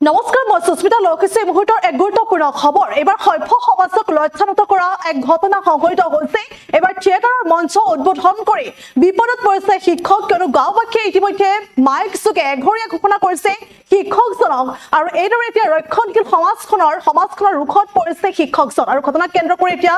নমস্কাৰ মই সুস্মিতা লোকসে মুহূৰ্তৰ এক গুৰুত্বপূৰ্ণ খবৰ এবাৰ সভ্য সমাজক লক্ষণত কৰা এক ঘটনা সংঘটিত হৈছে এবাৰ থিয়েটাৰৰ মঞ্চ উদ্বোধন কৰি বিপদত পৰিছে শিক্ষক কিয়নো গাঁওবাসীয়ে ইতিমধ্যে মাইক যোগে এঘৰীয়া ঘোষণা কৰিছে শিক্ষকজনক আৰু এইদৰে এতিয়া ৰক্ষণশীল সমাজখনৰ ৰুখত পৰিছে শিক্ষকজন আৰু ঘটনাক কেন্দ্ৰ কৰি এতিয়া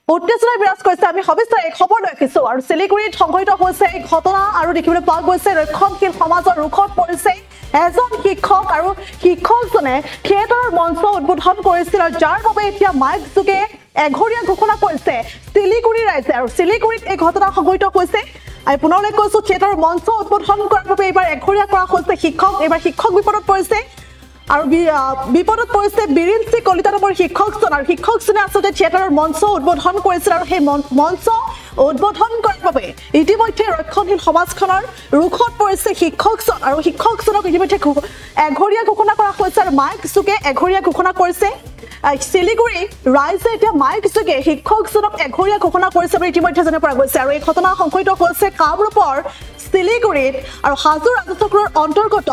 উত্তেজনা বিৰাজ কৰিছে আমি সবিস্তাৰে এই খবৰ লৈ আহিছো আৰু শিলিগুৰিত সংঘটিত হৈছে এই ঘটনা আৰু দেখিবলৈ পোৱা গৈছে ৰক্ষণশীল সমাজৰ ৰুখত পৰিছে এজন শিক্ষক আৰু শিক্ষকজনে থিয়েটাৰৰ মঞ্চ উদ্বোধন কৰিছিল আৰু যাৰ বাবে এতিয়া মাইক যোগে এঘৰীয়া ঘোষণা কৰিছে শিলিগুৰি ৰাইজে আৰু শিলিগুৰিত এই ঘটনা সংঘটিত হৈছে আমি পুনৰলৈ কৈছো থিয়েটাৰৰ মঞ্চ উদ্বোধন কৰাৰ বাবে এইবাৰ এঘৰীয়া কৰা হৈছে শিক্ষক এইবাৰ শিক্ষক বিপদত পৰিছে আৰু বিপদত পৰিছে বিৰিঞ্চি কলিতা নামৰ শিক্ষকজন আৰু শিক্ষকজনে আচলতে থিয়েটাৰৰ মঞ্চ উদ্বোধন কৰিছিল আৰু সেই মঞ্চ উদ্বোধন কৰাৰ বাবে ইতিমধ্যে ৰক্ষণশীল সমাজখনৰ ৰুখত পৰিছে শিক্ষকজন আৰু শিক্ষকজনক ইতিমধ্যে এঘৰীয়া ঘোষণা কৰা হৈছে আৰু মাইক যোগে এঘৰীয়া ঘোষণা কৰিছে শিলিগুৰি ৰাইজে এতিয়া মাইক যোগে শিক্ষকজনক এঘৰীয়া ঘোষণা কৰিছে বুলি ইতিমধ্যে জানিব পৰা গৈছে আৰু এই ঘটনা সংঘটিত হৈছে কামৰূপৰ শিলিগুৰিত আৰু হাজো ৰাজচক্ৰৰ অন্তৰ্গত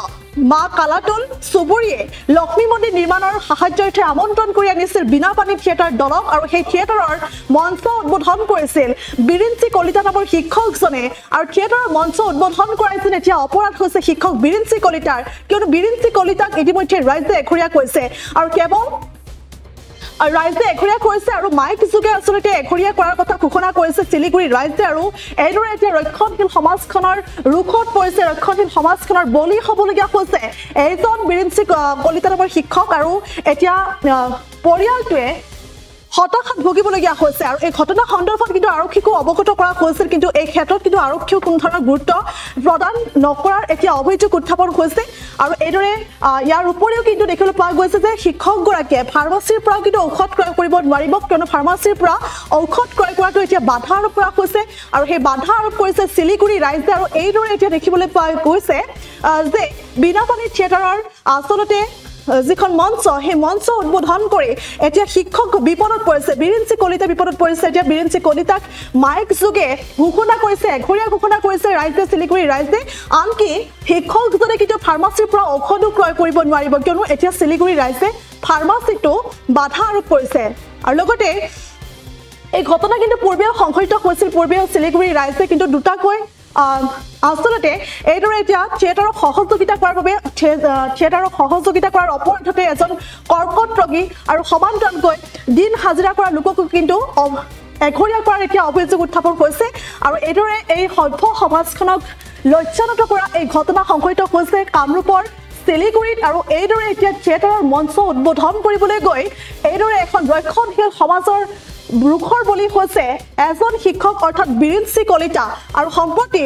মা কালাতল চুবুৰীয়ে লক্ষ্মী মন্দিৰ নিৰ্মাণৰ সাহায্যাৰ্থে আমন্ত্ৰণ কৰি আনিছিল বিনাপানী থিয়েটাৰ দলক আৰু সেই থিয়েটাৰৰ মঞ্চ উদ্বোধন কৰিছিল বিৰিঞ্চি কলিতা নামৰ শিক্ষকজনে আৰু থিয়েটাৰৰ মঞ্চ উদ্বোধন কৰাইছিল এতিয়া অপৰাধ হৈছে শিক্ষক বিৰিঞ্চি কলিতাৰ কিয়নো বিৰিঞ্চি কলিতাক ইতিমধ্যে ৰাইজে এঘৰীয়া কৰিছে আৰু কেৱল ৰাইজে এঘৰীয়া কৰিছে আৰু মাইক যোগে আচলতে এঘৰীয়া কৰাৰ কথা ঘোষণা কৰিছে শিলিগুৰি ৰাইজে আৰু এইদৰে এতিয়া ৰক্ষণশীল সমাজখনৰ ৰুখত পৰিছে ৰক্ষণশীল সমাজখনৰ বলি হ'বলগীয়া হৈছে এজন বিৰিঞ্চি কলিতা নামৰ শিক্ষক আৰু এতিয়া পৰিয়ালটোৱে হতাশাত ভুগিবলগীয়া হৈছে আৰু এই ঘটনা সন্দৰ্ভত কিন্তু আৰক্ষীকো অৱগত কৰা হৈছিল কিন্তু এই ক্ষেত্ৰত কিন্তু আৰক্ষীয়ে কোনো ধৰণৰ গুৰুত্ব প্ৰদান নকৰাৰ এতিয়া অভিযোগ উত্থাপন হৈছে আৰু এইদৰে ইয়াৰ উপৰিও কিন্তু দেখিবলৈ পোৱা গৈছে যে শিক্ষকগৰাকীয়ে ফাৰ্মাচীৰ পৰা কিন্তু ঔষধ ক্ৰয় কৰিব নোৱাৰিব কিয়নো ফাৰ্মাচীৰ পৰা ঔষধ ক্ৰয় কৰাটো এতিয়া বাধা আৰোপ কৰা হৈছে আৰু সেই বাধা আৰোপ কৰিছে শিলিগুৰি ৰাইজে আৰু এইদৰে এতিয়া দেখিবলৈ পোৱা গৈছে যে বিনাপানী থিয়েটাৰৰ আচলতে যিখন মঞ্চ সেই মঞ্চ উদ্বোধন কৰি এতিয়া শিক্ষক বিপদত পৰিছে বিৰিঞ্চি কলিতা বিপদত পৰিছে এতিয়া বিৰিঞ্চি কলিতাক মাইক যোগে ঘোষণা কৰিছে এঘৰীয়া ঘোষণা কৰিছে ৰাইজে শিলিগুৰি ৰাইজে আনকি শিক্ষকজনে কিন্তু ফাৰ্মাচীৰ পৰা ঔষধো ক্ৰয় কৰিব নোৱাৰিব কিয়নো এতিয়া শিলিগুৰি ৰাইজে ফাৰ্মাচীটো বাধা আৰোপ কৰিছে আৰু লগতে এই ঘটনা কিন্তু পূৰ্বেও সংঘটিত হৈছিল পূৰ্বেও শিলিগুৰি ৰাইজে কিন্তু দুটাকৈ আচলতে এইদৰে এতিয়া থিয়েটাৰক সহযোগিতা কৰাৰ বাবে থিয়েটাৰক সহযোগিতা কৰাৰ অপৰাধতে এজন কৰ্কট ৰোগী আৰু সমান্তৰালকৈ দিন হাজিৰা কৰা লোককো কিন্তু এঘৰীয়া কৰাৰ এতিয়া অভিযোগ উত্থাপন হৈছে আৰু এইদৰে এই সভ্য সমাজখনক লজ্জানত কৰা এই ঘটনা সংঘটিত হৈছে কামৰূপৰ শিলিগুৰিত আৰু এইদৰে এতিয়া থিয়েটাৰৰ মঞ্চ উদ্বোধন কৰিবলৈ গৈ এইদৰে এখন ৰক্ষণশীল সমাজৰ ৰুখৰ বলি হৈছে এজন শিক্ষক অৰ্থাৎ বিৰিঞ্চি কলিতা আৰু সম্প্ৰতি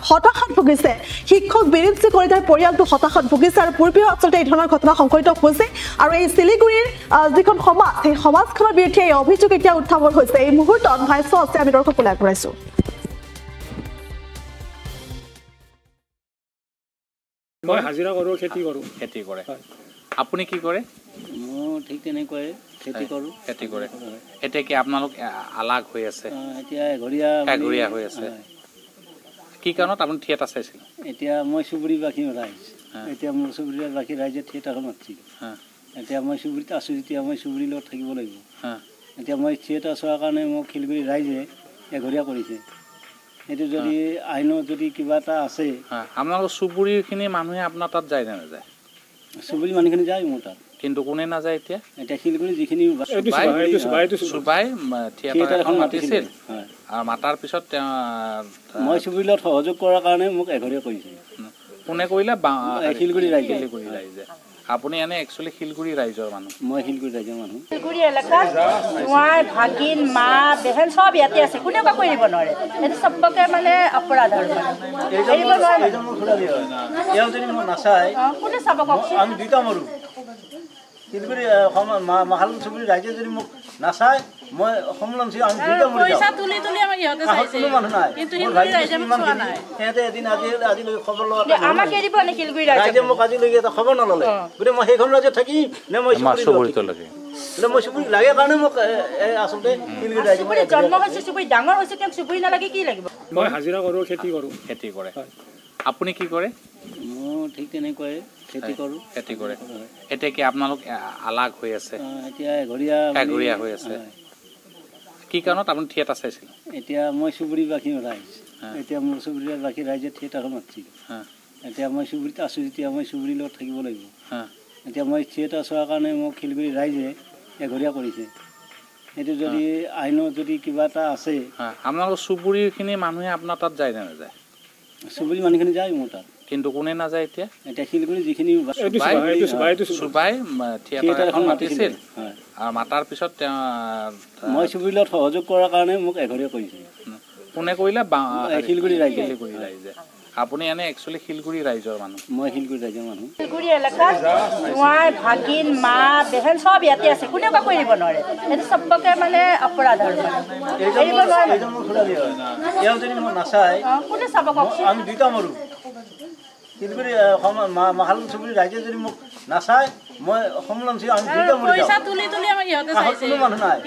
হতাশাত ভুগিছে শিক্ষক বিৰিঞ্চি কলিতাৰ পৰিয়ালটো হতাশাত ভুগিছে আৰু পূৰ্বেও আচলতে এই ধৰণৰ ঘটনা সংঘটিত হৈছে আৰু এই শিলিগুৰিৰ যিখন সমাজ সেই সমাজখনৰ বিৰুদ্ধে এই অভিযোগ এতিয়া উত্থাপন হৈছে এই মুহূৰ্তত ভাষ্য আছে আমি দৰ্শকলৈ আগবঢ়াইছোঁ মই হাজিৰা কৰোঁ খেতি কৰে আপুনি কি কৰে মই ঠিক তেনেকৈ খেতি কৰে এতিয়া কি আপোনালোক আলাগ হৈ আছে এতিয়া এঘৰীয়া হৈ আছে কি কাৰণত আপুনি থিয়েটাৰ চাইছিল এতিয়া মই চুবুৰীবাসী ৰাইজ এতিয়া মোৰ চুবুৰীবাসী ৰাইজে থিয়েটাৰখন মাতিছিল এতিয়া মই চুবুৰীত আছোঁ যেতিয়া মই চুবুৰীৰ লগত থাকিব লাগিব এতিয়া মই থিয়েটাৰ চোৱাৰ কাৰণে মোক শিলিগুৰি ৰাইজে এঘৰীয়া কৰিছে এইটো যদি আইনত যদি কিবা এটা আছে আপোনালোকৰ চুবুৰীখিনি মানুহে আপোনাৰ তাত যায় নে নাযায় চুবুৰী মানুহখিনি যায় মোৰ তাত কিন্তু কোনে নাযায় এতিয়া শিলিগুৰি যিখিনি চুবাই থিয়েটাৰ এখন মাতিছিল আৰু মাতাৰ পিছত মই চুবুৰীৰ লগত সহযোগ কৰাৰ কাৰণে মোক এঘৰীয়া কৰিছে কোনে কৰিলে শিলিগুৰি ৰাইজে আপুনি এনে একচুৱেলি শিলগুৰি ৰাইজৰ মানুহ মই শিলগুৰি ৰাইজৰ মানুহ শিলগুৰি এলেকাত মই ভাগিন মা বেহেন চব ইয়াতে আছে কোনেও কাকো এৰিব নোৱাৰে এইটো চবকে মানে অপৰাধ আৰু এৰিব নোৱাৰে কোনে চাব কওকচোন আমি দুইটা মৰো শিলগুৰি মাহাল চুবুৰী ৰাইজে যদি মোক নাচায় মই সমলম আমি দুইটা মৰি কোনো মানুহ নাই সিহঁতে এদিন আজিলৈকে খবৰ লোৱা আমাক এৰিব নে শিলগুৰি ৰাইজে মোক আজিলৈকে এটা খবৰ নল'লে গতিকে মই সেইখন ৰাজ্যত থাকিম নে মই মই চুবুৰী লাগে কাৰণে মোক আচলতে শিলগুৰি ৰাইজে জন্ম হৈছে চুবুৰী ডাঙৰ হৈছে তেওঁক চুবুৰী নালাগে কি লাগিব মই হাজিৰা কৰোঁ খেতি কৰে আপুনি কি কৰে? মই ঠিক তেনেকৈ খেতি কৰোঁ। খেতি কৰে। এতিয়া কি আপোনালোক আলাগ হৈ আছে? এতিয়া এঘৰীয়া হৈ আছে। কি কাৰণত আপুনি থিয়েটাৰ চাইছিল? এতিয়া মই চুবুৰীবাসী ৰাইজ, এতিয়া মোৰ চুবুৰীবাসী ৰাইজে থিয়েটাৰ মাতিছিল। এতিয়া মই চুবুৰীত আছোঁ, যেতিয়া মই চুবুৰীৰ লগত থাকিব লাগিব। এতিয়া মই থিয়েটাৰ চোৱাৰ কাৰণে মোক শিলগুৰি ৰাইজে এঘৰীয়া কৰিছে। এইটো যদি আইনত যদি কিবা এটা আছে, আপোনালোকৰ চুবুৰীখিনি মানুহে আপোনাৰ তাত যায় নে নাযায়? চুবুৰী মানুহখিনি যায় মোৰ তাত, কিন্তু কোনে নাযায় এতিয়া? এতিয়া শিলগুৰি যিখিনি চুবাই থিয়েটাৰ এখন মাতিছিল আৰু মাতাৰ পিছত মই চুবুৰীৰ লগত সহযোগ কৰাৰ কাৰণে মোক এঘৰীয়া কৰিছে। কোনে কৰিলে? শিলগুৰি ৰাইজে। শিলগুৰি ৰাইজে। আপুনি এনে একচুৱেলি শিলগুৰি ৰাইজৰ মানুহ? মই শিলগুৰি ৰাইজৰ মানুহ। শিলগুৰি এলেকাত জোঁৱাই ভাগিন মা বেহেন চব ইয়াতে আছে, কোনেও কাকো এৰিব নোৱাৰে। এইটো চবকে মানে অপৰাধ আৰু এৰিব নোৱাৰে। কোনে চাব কওকচোন? আমি দুইটা মৰোঁ। শিলগুৰি মাহালুং চুবুৰী ৰাইজে যদি মোক নাচায়, মই সমলম চি আমি দুইটা মৰি যাওঁ। কোনো মানুহ নাই।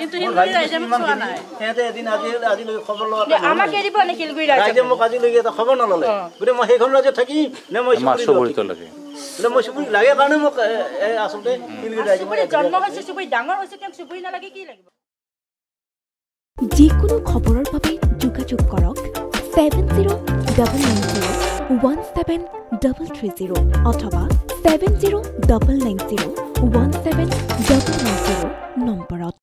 সিহঁতে এদিন আজিলৈকে খবৰ লোৱা আমাক এৰিব নে শিলগুৰি ৰাইজে মোক আজিলৈকে এটা খবৰ নল'লে। গতিকে মই সেইখন ৰাজ্যত থাকিম নে মই চুবুৰীত লাগে? মই চুবুৰী লাগে কাৰণে মোক আচলতে শিলগুৰি ৰাইজে জন্ম হৈছে, চুবুৰী ডাঙৰ হৈছে, তেওঁক চুবুৰী নালাগে কি লাগিব? যিকোনো খবৰৰ বাবে যোগাযোগ কৰক 7099017330 অথবা 7099017390 নম্বৰত।